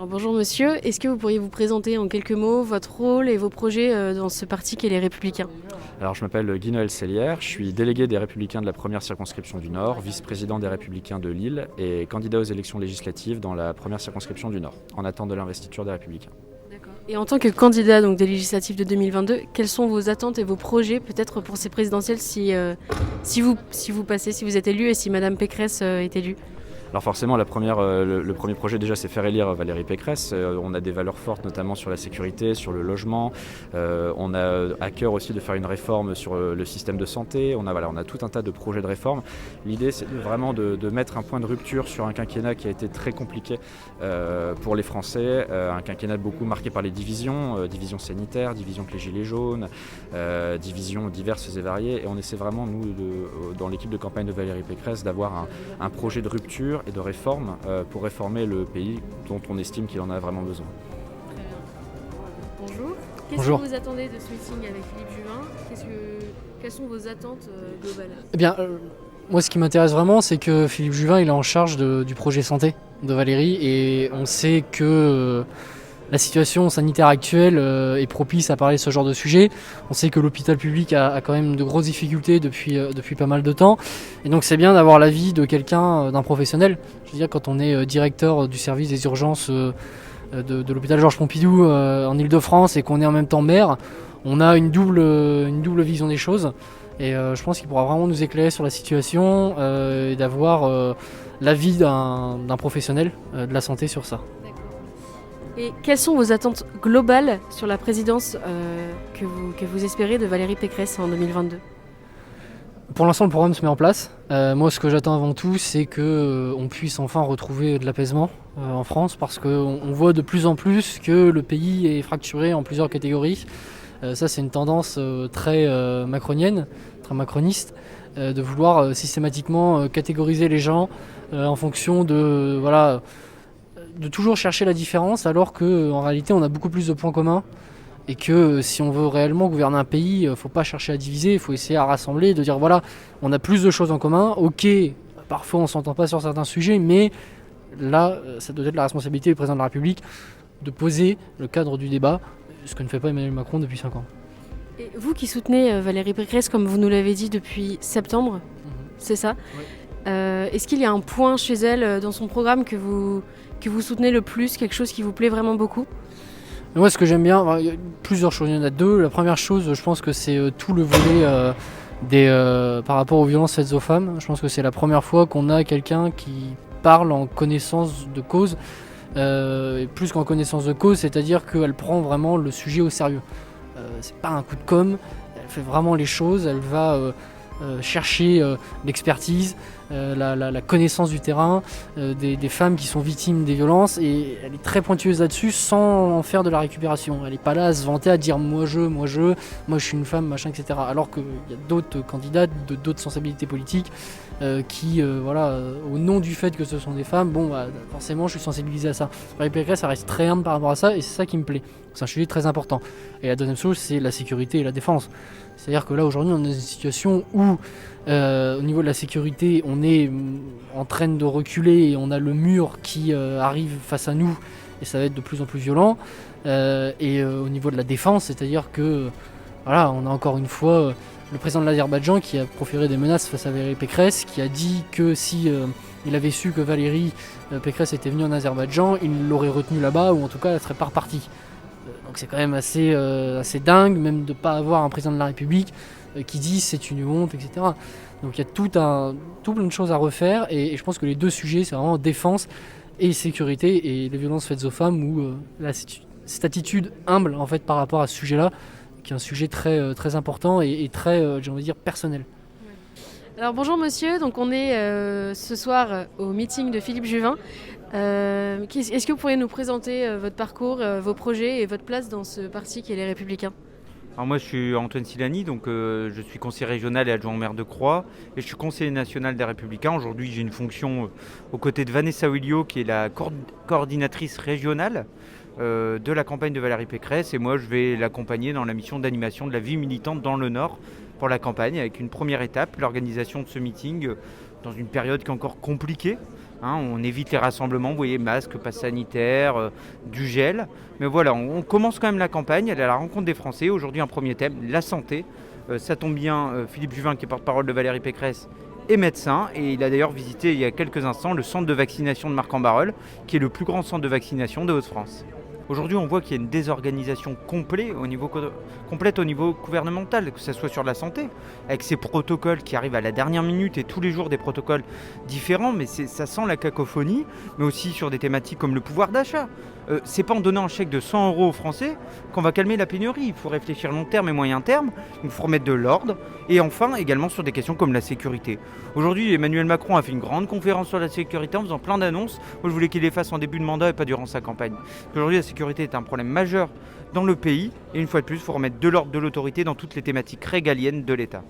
Alors bonjour monsieur, est-ce que vous pourriez vous présenter en quelques mots votre rôle et vos projets dans ce parti qu'est les Républicains? Alors je m'appelle Guy-Noël Sellière, je suis délégué des Républicains de la première circonscription du Nord, vice-président des Républicains de Lille et candidat aux élections législatives dans la première circonscription du Nord, en attente de l'investiture des Républicains. Et en tant que candidat donc, des législatives de 2022, quelles sont vos attentes et vos projets peut-être pour ces présidentielles si vous passez, si vous êtes élu et si Madame Pécresse est élue? Alors forcément, le premier projet déjà, c'est faire élire Valérie Pécresse. On a des valeurs fortes, notamment sur la sécurité, sur le logement. On a à cœur aussi de faire une réforme sur le système de santé. On a tout un tas de projets de réforme. L'idée, c'est vraiment de mettre un point de rupture sur un quinquennat qui a été très compliqué pour les Français. Un quinquennat beaucoup marqué par les divisions, divisions sanitaires, divisions avec les gilets jaunes, divisions diverses et variées. Et on essaie vraiment, nous, dans l'équipe de campagne de Valérie Pécresse, d'avoir un projet de rupture et de réforme pour réformer le pays dont on estime qu'il en a vraiment besoin. Très bien. Bonjour. Qu'est-ce Bonjour. que vous attendez de ce meeting avec Philippe Juvin? Quelles sont vos attentes globales? Eh bien, moi, ce qui m'intéresse vraiment, c'est que Philippe Juvin, il est en charge du projet santé de Valérie, et on sait que la situation sanitaire actuelle est propice à parler de ce genre de sujet. On sait que l'hôpital public a quand même de grosses difficultés depuis pas mal de temps, et donc c'est bien d'avoir l'avis de quelqu'un, d'un professionnel. Je veux dire, quand on est directeur du service des urgences de l'hôpital Georges Pompidou en Ile-de-France et qu'on est en même temps maire, on a une double vision des choses. Et je pense qu'il pourra vraiment nous éclairer sur la situation et d'avoir l'avis d'un professionnel de la santé sur ça. D'accord. Et quelles sont vos attentes globales sur la présidence que vous espérez de Valérie Pécresse en 2022? Pour l'instant, le programme se met en place. Moi, ce que j'attends avant tout, c'est qu'on puisse enfin retrouver de l'apaisement en France, parce qu'on voit de plus en plus que le pays est fracturé en plusieurs catégories. Ça, c'est une tendance très macronienne, très macroniste, de vouloir systématiquement catégoriser les gens en fonction de toujours chercher la différence, alors qu'en réalité, on a beaucoup plus de points communs. Et que si on veut réellement gouverner un pays, il ne faut pas chercher à diviser, il faut essayer à rassembler, de dire voilà, on a plus de choses en commun. Ok, parfois on ne s'entend pas sur certains sujets, mais là, ça doit être la responsabilité du président de la République de poser le cadre du débat, ce que ne fait pas Emmanuel Macron depuis 5 ans. Et vous qui soutenez Valérie Pécresse, comme vous nous l'avez dit depuis septembre, c'est ça? Oui. Est-ce qu'il y a un point chez elle dans son programme que vous soutenez le plus, quelque chose qui vous plaît vraiment beaucoup? Moi, ce que j'aime bien, il y a plusieurs choses, il y en a deux. La première chose, je pense que c'est tout le volet par rapport aux violences faites aux femmes. Je pense que c'est la première fois qu'on a quelqu'un qui parle en connaissance de cause, et plus qu'en connaissance de cause, c'est-à-dire qu'elle prend vraiment le sujet au sérieux. C'est pas un coup de com', elle fait vraiment les choses, elle va chercher l'expertise, la connaissance du terrain, des femmes qui sont victimes des violences, et elle est très pointueuse là-dessus sans en faire de la récupération. Elle n'est pas là à se vanter, à dire moi je suis une femme, machin, etc. Alors qu'il y a d'autres candidats, d'autres sensibilités politiques qui, au nom du fait que ce sont des femmes, forcément je suis sensibilisé à ça. Valérie Pécresse, ça reste très humble par rapport à ça, et c'est ça qui me plaît. C'est un sujet très important. Et la deuxième chose, c'est la sécurité et la défense. C'est-à-dire que là, aujourd'hui, on est dans une situation où, au niveau de la sécurité, on est en train de reculer et on a le mur qui arrive face à nous, et ça va être de plus en plus violent. Au niveau de la défense, c'est-à-dire que, on a encore une fois le président de l'Azerbaïdjan qui a proféré des menaces face à Valérie Pécresse, qui a dit que si il avait su que Valérie Pécresse était venue en Azerbaïdjan, il l'aurait retenue là-bas, ou en tout cas, elle serait pas repartie. Donc c'est quand même assez dingue, même de ne pas avoir un président de la République qui dit c'est une honte, etc. Donc il y a tout plein de choses à refaire, et je pense que les deux sujets, c'est vraiment défense et sécurité, et les violences faites aux femmes, ou cette attitude humble en fait par rapport à ce sujet-là, qui est un sujet très, très important et très, j'ai envie de dire, personnel. Alors bonjour monsieur, donc on est ce soir au meeting de Philippe Juvin. Est-ce que vous pourriez nous présenter votre parcours, vos projets et votre place dans ce parti qui est les Républicains? Alors moi je suis Antoine Silani, donc je suis conseiller régional et adjoint au maire de Croix, et je suis conseiller national des Républicains. Aujourd'hui j'ai une fonction aux côtés de Vanessa Willio, qui est la coordinatrice régionale de la campagne de Valérie Pécresse, et moi je vais l'accompagner dans la mission d'animation de la vie militante dans le Nord pour la campagne, avec une première étape, l'organisation de ce meeting dans une période qui est encore compliquée, On évite les rassemblements, vous voyez, masques, passe sanitaire, du gel. Mais voilà, on commence quand même la campagne, elle est à la rencontre des Français. Aujourd'hui, un premier thème, la santé. Ça tombe bien, Philippe Juvin, qui est porte-parole de Valérie Pécresse, est médecin. Et il a d'ailleurs visité il y a quelques instants le centre de vaccination de Marc-en-Barœul, qui est le plus grand centre de vaccination de Hauts-de-France. Aujourd'hui, on voit qu'il y a une désorganisation complète au niveau gouvernemental, que ce soit sur la santé, avec ces protocoles qui arrivent à la dernière minute et tous les jours des protocoles différents, mais ça sent la cacophonie, mais aussi sur des thématiques comme le pouvoir d'achat. C'est pas en donnant un chèque de 100 € aux Français qu'on va calmer la pénurie. Il faut réfléchir long terme et moyen terme, il faut remettre de l'ordre, et enfin également sur des questions comme la sécurité. Aujourd'hui, Emmanuel Macron a fait une grande conférence sur la sécurité en faisant plein d'annonces. Moi, je voulais qu'il les fasse en début de mandat et pas durant sa campagne. Aujourd'hui, la sécurité est un problème majeur dans le pays, et une fois de plus, il faut remettre de l'ordre, de l'autorité dans toutes les thématiques régaliennes de l'État.